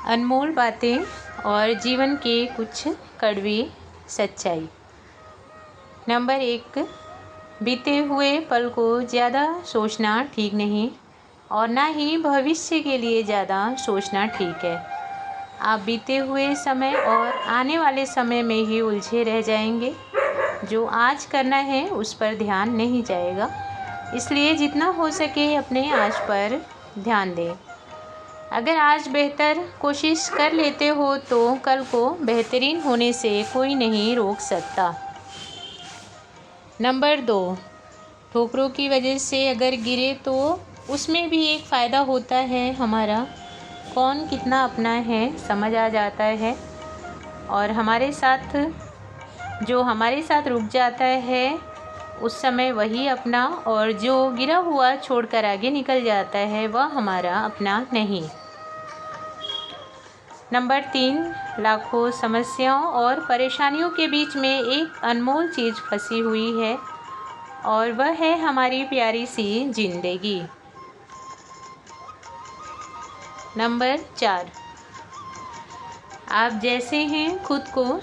अनमोल बातें और जीवन के कुछ कड़वी सच्चाई। नंबर 1, बीते हुए पल को ज़्यादा सोचना ठीक नहीं और ना ही भविष्य के लिए ज़्यादा सोचना ठीक है। आप बीते हुए समय और आने वाले समय में ही उलझे रह जाएंगे। जो आज करना है उस पर ध्यान नहीं जाएगा, इसलिए जितना हो सके अपने आज पर ध्यान दें। अगर आज बेहतर कोशिश कर लेते हो तो कल को बेहतरीन होने से कोई नहीं रोक सकता। नंबर 2, ठोकरों की वजह से अगर गिरे तो उसमें भी एक फ़ायदा होता है। हमारा कौन कितना अपना है समझ आ जाता है और हमारे साथ रुक जाता है उस समय वही अपना, और जो गिरा हुआ छोड़कर आगे निकल जाता है वह हमारा अपना नहीं। नंबर 3, लाखों समस्याओं और परेशानियों के बीच में एक अनमोल चीज़ फंसी हुई है और वह है हमारी प्यारी सी जिंदगी। नंबर 4, आप जैसे हैं खुद को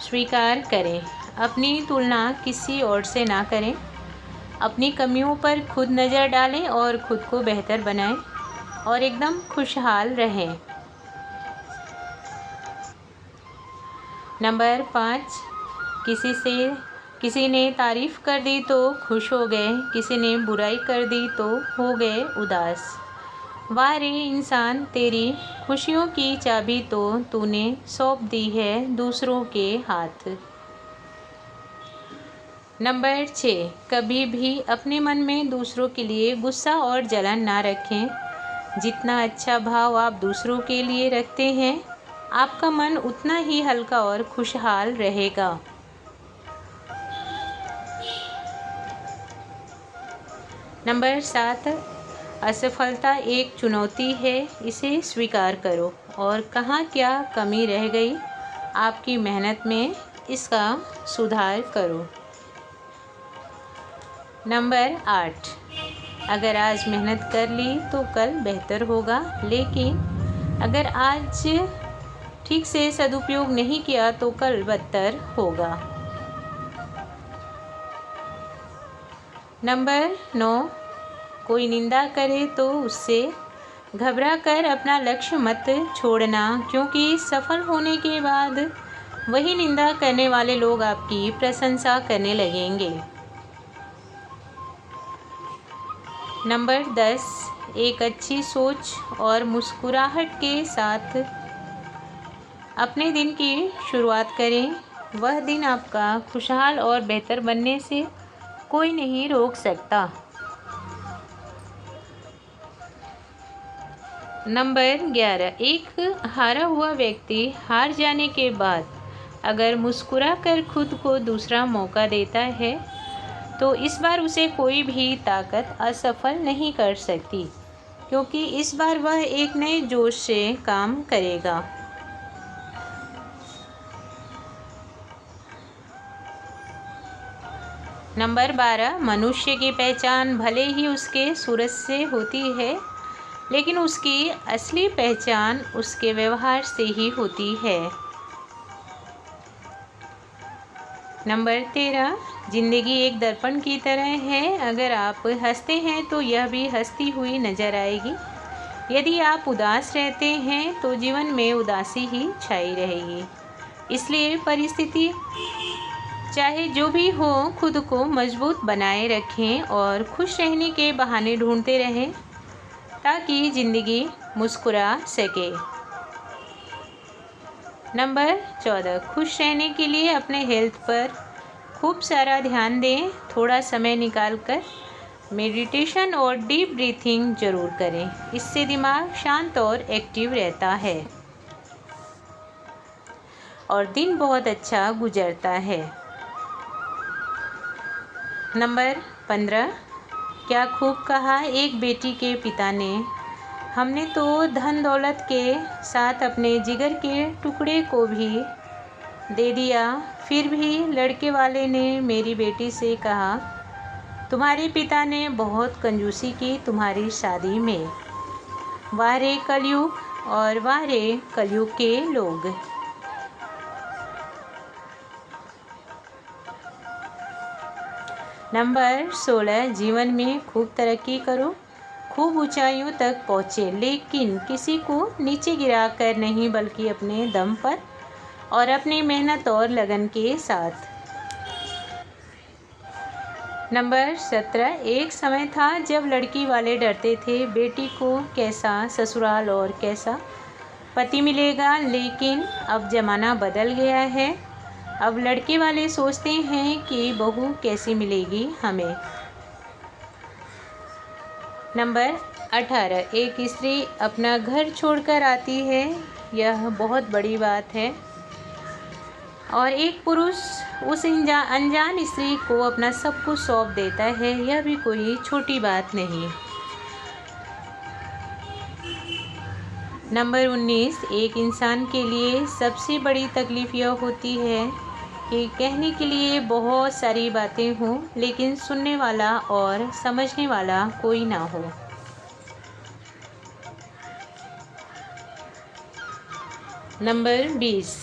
स्वीकार करें। अपनी तुलना किसी और से ना करें। अपनी कमियों पर खुद नज़र डालें और खुद को बेहतर बनाएं और एकदम खुशहाल रहें। नंबर 5, किसी ने तारीफ़ कर दी तो खुश हो गए, किसी ने बुराई कर दी तो हो गए उदास। वाह रे इंसान, तेरी खुशियों की चाबी तो तूने सौंप दी है दूसरों के हाथ। नंबर 6, कभी भी अपने मन में दूसरों के लिए गुस्सा और जलन ना रखें। जितना अच्छा भाव आप दूसरों के लिए रखते हैं, आपका मन उतना ही हल्का और खुशहाल रहेगा। नंबर 7, असफलता एक चुनौती है, इसे स्वीकार करो और कहाँ क्या कमी रह गई आपकी मेहनत में, इसका सुधार करो। नंबर 8, अगर आज मेहनत कर ली तो कल बेहतर होगा, लेकिन अगर आज ठीक से सदुपयोग नहीं किया तो कल बदतर होगा। नंबर 9, कोई निंदा करे तो उससे घबरा कर अपना लक्ष्य मत छोड़ना, क्योंकि सफल होने के बाद वही निंदा करने वाले लोग आपकी प्रशंसा करने लगेंगे। नंबर 10, एक अच्छी सोच और मुस्कुराहट के साथ अपने दिन की शुरुआत करें। वह दिन आपका खुशहाल और बेहतर बनने से कोई नहीं रोक सकता। नंबर 11, एक हारा हुआ व्यक्ति हार जाने के बाद अगर मुस्कुरा कर खुद को दूसरा मौका देता है तो इस बार उसे कोई भी ताकत असफल नहीं कर सकती, क्योंकि इस बार वह एक नए जोश से काम करेगा। नंबर 12, मनुष्य की पहचान भले ही उसके सूरज से होती है, लेकिन उसकी असली पहचान उसके व्यवहार से ही होती है। नंबर 13, जिंदगी एक दर्पण की तरह है। अगर आप हंसते हैं तो यह भी हंसती हुई नजर आएगी। यदि आप उदास रहते हैं तो जीवन में उदासी ही छाई रहेगी। इसलिए परिस्थिति चाहे जो भी हो, खुद को मजबूत बनाए रखें और खुश रहने के बहाने ढूंढते रहें ताकि ज़िंदगी मुस्कुरा सके। नंबर 14, खुश रहने के लिए अपने हेल्थ पर खूब सारा ध्यान दें। थोड़ा समय निकालकर मेडिटेशन और डीप ब्रीथिंग ज़रूर करें, इससे दिमाग शांत और एक्टिव रहता है और दिन बहुत अच्छा गुजरता है। नंबर 15, क्या खूब कहा एक बेटी के पिता ने, हमने तो धन दौलत के साथ अपने जिगर के टुकड़े को भी दे दिया, फिर भी लड़के वाले ने मेरी बेटी से कहा, तुम्हारे पिता ने बहुत कंजूसी की तुम्हारी शादी में। वाह रे कलयुग, और वारे कलयुग के लोग। नंबर 16, जीवन में खूब तरक्की करो, खूब ऊंचाइयों तक पहुँचे, लेकिन किसी को नीचे गिरा कर नहीं, बल्कि अपने दम पर और अपनी मेहनत और लगन के साथ। नंबर 17, एक समय था जब लड़की वाले डरते थे बेटी को कैसा ससुराल और कैसा पति मिलेगा, लेकिन अब ज़माना बदल गया है। अब लड़के वाले सोचते हैं कि बहू कैसी मिलेगी हमें। नंबर 18, एक स्त्री अपना घर छोड़कर आती है, यह बहुत बड़ी बात है, और एक पुरुष उस अनजान स्त्री को अपना सब कुछ सौंप देता है, यह भी कोई छोटी बात नहीं। नंबर 19, एक इंसान के लिए सबसे बड़ी तकलीफ़ यह होती है कि कहने के लिए बहुत सारी बातें हों, लेकिन सुनने वाला और समझने वाला कोई ना हो। नंबर 20,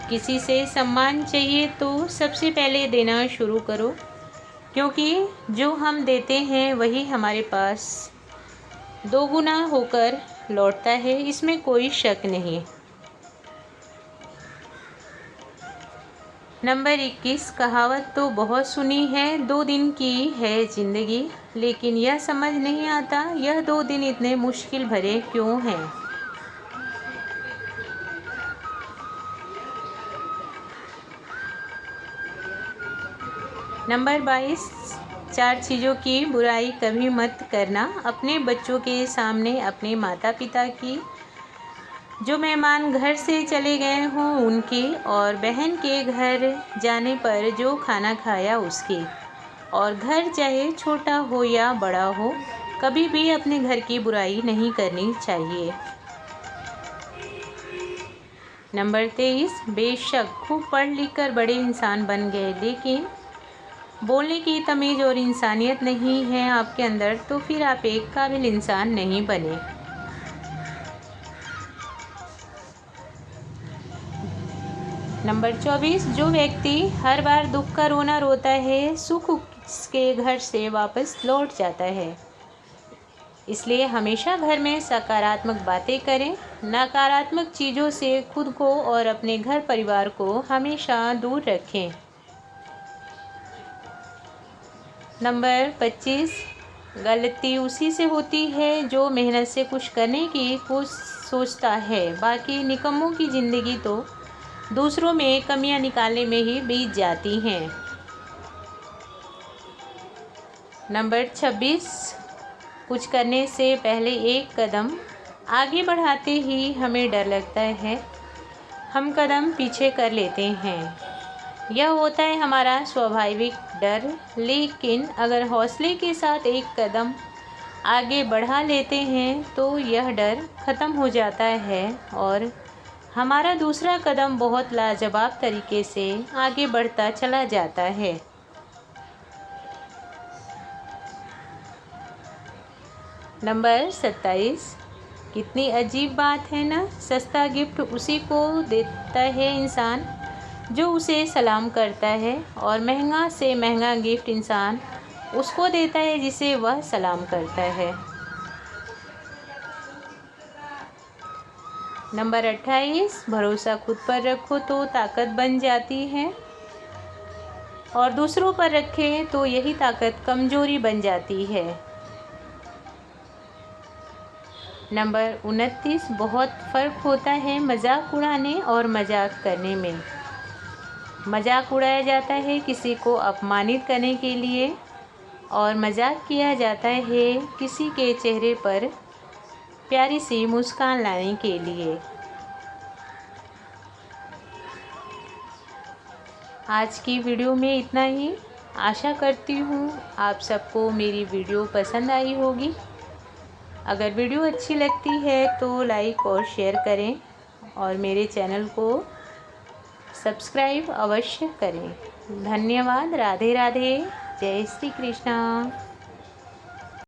किसी से सम्मान चाहिए तो सबसे पहले देना शुरू करो, क्योंकि जो हम देते हैं वही हमारे पास दोगुना होकर लौटता है, इसमें कोई शक नहीं। नंबर 21, कहावत तो बहुत सुनी है, 2 दिन की है ज़िंदगी, लेकिन यह समझ नहीं आता यह 2 दिन इतने मुश्किल भरे क्यों हैं। नंबर 22, 4 चीज़ों की बुराई कभी मत करना, अपने बच्चों के सामने, अपने माता पिता की, जो मेहमान घर से चले गए हों उनके, और बहन के घर जाने पर जो खाना खाया उसकी, और घर चाहे छोटा हो या बड़ा हो, कभी भी अपने घर की बुराई नहीं करनी चाहिए। नंबर 23, बेशक खूब पढ़ लिख कर बड़े इंसान बन गए, लेकिन बोलने की तमीज़ और इंसानियत नहीं है आपके अंदर, तो फिर आप एक काबिल इंसान नहीं बने। नंबर 24, जो व्यक्ति हर बार दुख का रोना रोता है, सुख उसके घर से वापस लौट जाता है। इसलिए हमेशा घर में सकारात्मक बातें करें, नकारात्मक चीज़ों से खुद को और अपने घर परिवार को हमेशा दूर रखें। नंबर 25, गलती उसी से होती है जो मेहनत से कुछ करने की कुछ सोचता है, बाकी निकम्मों की ज़िंदगी तो दूसरों में कमियां निकालने में ही बीत जाती हैं। नंबर 26, कुछ करने से पहले एक कदम आगे बढ़ाते ही हमें डर लगता है, हम कदम पीछे कर लेते हैं, यह होता है हमारा स्वाभाविक डर, लेकिन अगर हौसले के साथ एक कदम आगे बढ़ा लेते हैं तो यह डर ख़त्म हो जाता है और हमारा दूसरा कदम बहुत लाजवाब तरीके से आगे बढ़ता चला जाता है। नंबर 27, कितनी अजीब बात है ना, सस्ता गिफ्ट उसी को देता है इंसान जो उसे सलाम करता है, और महंगा से महंगा गिफ्ट इंसान उसको देता है जिसे वह सलाम करता है। नंबर 28, भरोसा खुद पर रखो तो ताकत बन जाती है, और दूसरों पर रखें तो यही ताकत कमजोरी बन जाती है। नंबर 29, बहुत फ़र्क होता है मजाक उड़ाने और मजाक करने में। मजाक उड़ाया जाता है किसी को अपमानित करने के लिए, और मजाक किया जाता है किसी के चेहरे पर प्यारी सी मुस्कान लाने के लिए। आज की वीडियो में इतना ही। आशा करती हूँ आप सबको मेरी वीडियो पसंद आई होगी। अगर वीडियो अच्छी लगती है तो लाइक और शेयर करें, और मेरे चैनल को सब्सक्राइब अवश्य करें। धन्यवाद। राधे राधे। जय श्री कृष्णा।